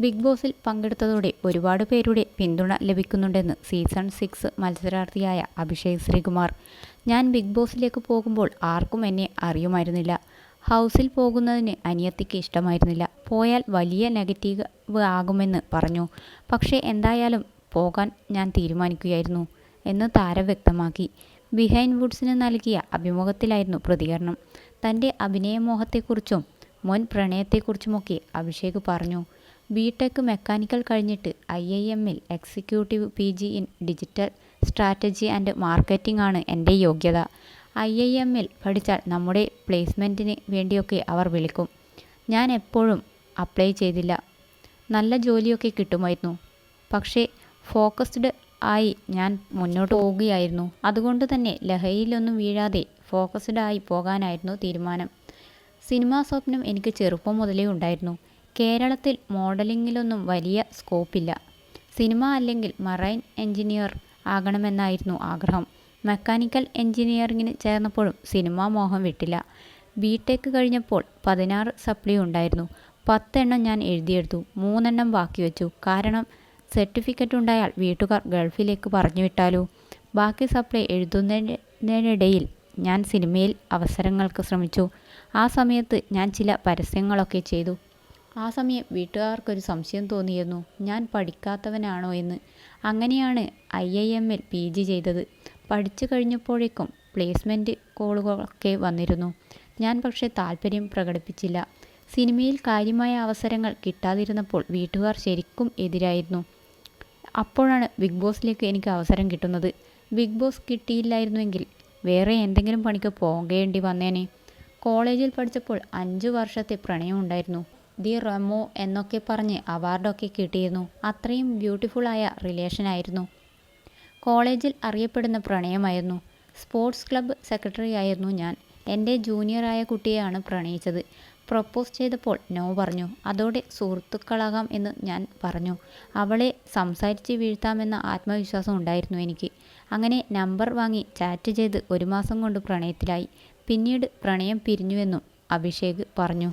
Big ബോസിൽ പങ്കെടുത്തതോടെ ഒരുപാട് പേരുടെ പിന്തുണ ലഭിക്കുന്നുണ്ടെന്ന് സീസൺ 6 മത്സരാർത്ഥിയായ അഭിഷേക് ശ്രീകുമാർ. ഞാൻ ബിഗ് ബോസിലേക്ക് പോകുമ്പോൾ ആർക്കും എന്നെ അറിയുമായിരുന്നില്ല. ഹൗസിൽ പോകുന്നതിന് അനിയത്തിക്ക് ഇഷ്ടമായിരുന്നില്ല. പോയാൽ വലിയ നെഗറ്റീവ് ആകുമെന്ന് പറഞ്ഞു. പക്ഷേ എന്തായാലും പോകാൻ ഞാൻ തീരുമാനിക്കുകയായിരുന്നു എന്ന് താരം വ്യക്തമാക്കി. ബിഹൈൻഡ് വുഡ്സിന് നൽകിയ അഭിമുഖത്തിലായിരുന്നു പ്രതികരണം. തൻ്റെ അഭിനയമോഹത്തെക്കുറിച്ചും മുൻ പ്രണയത്തെക്കുറിച്ചുമൊക്കെ അഭിഷേക് പറഞ്ഞു. ബിടെക് മെക്കാനിക്കൽ കഴിഞ്ഞിട്ട് IIM-ൽ executive PG in digital strategy and marketing ആണ് എൻ്റെ യോഗ്യത. IIM-ൽ പഠിച്ചാൽ നമ്മുടെ പ്ലേസ്മെൻറ്റിന് വേണ്ടിയൊക്കെ അവർ വിളിക്കും. ഞാൻ എപ്പോഴും അപ്ലൈ ചെയ്തില്ല. നല്ല ജോലിയൊക്കെ കിട്ടുമായിരുന്നു. പക്ഷേ ഫോക്കസ്ഡ് ആയി ഞാൻ മുന്നോട്ട് പോവുകയായിരുന്നു. അതുകൊണ്ട് തന്നെ ലഹരിയിലൊന്നും വീഴാതെ ഫോക്കസ്ഡ് ആയി പോകാനായിരുന്നു തീരുമാനം. സിനിമാ സ്വപ്നം എനിക്ക് ചെറുപ്പം മുതലേ ഉണ്ടായിരുന്നു. കേരളത്തിൽ മോഡലിങ്ങിലൊന്നും വലിയ സ്കോപ്പില്ല. സിനിമ അല്ലെങ്കിൽ മറൈൻ എഞ്ചിനീയർ ആകണമെന്നായിരുന്നു ആഗ്രഹം. മെക്കാനിക്കൽ എഞ്ചിനീയറിങ്ങിന് ചേർന്നപ്പോഴും സിനിമാ മോഹം വിട്ടില്ല. ബിടെക് കഴിഞ്ഞപ്പോൾ 16 സപ്ലി ഉണ്ടായിരുന്നു. 10 എണ്ണം ഞാൻ എഴുതിയെടുത്തു. 3 എണ്ണം ബാക്കി വെച്ചു. കാരണം സർട്ടിഫിക്കറ്റ് ഉണ്ടായാൽ വീട്ടുകാർ ഗൾഫിലേക്ക് പറഞ്ഞു വിട്ടാലോ. ബാക്കി സപ്ലൈ എഴുതുന്നതിനിടയിൽ ഞാൻ സിനിമയിൽ അവസരങ്ങൾക്ക് ശ്രമിച്ചു. ആ സമയത്ത് ഞാൻ ചില പരസ്യങ്ങളൊക്കെ ചെയ്തു. ആ സമയം വീട്ടുകാർക്കൊരു സംശയം തോന്നിയിരുന്നു, ഞാൻ പഠിക്കാത്തവനാണോ എന്ന്. അങ്ങനെയാണ് IIM-ൽ PG ചെയ്തത്. പഠിച്ചു കഴിഞ്ഞപ്പോഴേക്കും പ്ലേസ്മെൻറ്റ് കോളുകളൊക്കെ വന്നിരുന്നു. ഞാൻ പക്ഷേ താല്പര്യം പ്രകടിപ്പിച്ചില്ല. സിനിമയിൽ കാര്യമായ അവസരങ്ങൾ കിട്ടാതിരുന്നപ്പോൾ വീട്ടുകാർ ശരിക്കും എതിരായിരുന്നു. അപ്പോഴാണ് ബിഗ് ബോസിലേക്ക് എനിക്ക് അവസരം കിട്ടുന്നത്. ബിഗ് ബോസ് കിട്ടിയില്ലായിരുന്നുവെങ്കിൽ വേറെ എന്തെങ്കിലും പണിക്ക് പോകേണ്ടി വന്നേനെ. കോളേജിൽ പഠിച്ചപ്പോൾ 5 വർഷത്തെ പ്രണയം ഉണ്ടായിരുന്നു. ദി റെമോ എന്നൊക്കെ പറഞ്ഞ് അവാർഡൊക്കെ കിട്ടിയിരുന്നു. അത്രയും ബ്യൂട്ടിഫുള്ളായ റിലേഷനായിരുന്നു. കോളേജിൽ അറിയപ്പെടുന്ന പ്രണയമായിരുന്നു. സ്പോർട്സ് ക്ലബ്ബ് സെക്രട്ടറി ആയിരുന്നു ഞാൻ. എൻ്റെ ജൂനിയറായ കുട്ടിയെയാണ് പ്രണയിച്ചത്. പ്രപ്പോസ് ചെയ്തപ്പോൾ നോ പറഞ്ഞു. അതോടെ സുഹൃത്തുക്കളാകാം എന്ന് ഞാൻ പറഞ്ഞു. അവളെ സംസാരിച്ച് വീഴ്ത്താമെന്ന ആത്മവിശ്വാസം ഉണ്ടായിരുന്നു എനിക്ക്. അങ്ങനെ നമ്പർ വാങ്ങി ചാറ്റ് ചെയ്ത് 1 മാസം കൊണ്ട് പ്രണയത്തിലായി. പിന്നീട് പ്രണയം പിരിഞ്ഞുവെന്നും അഭിഷേക് പറഞ്ഞു.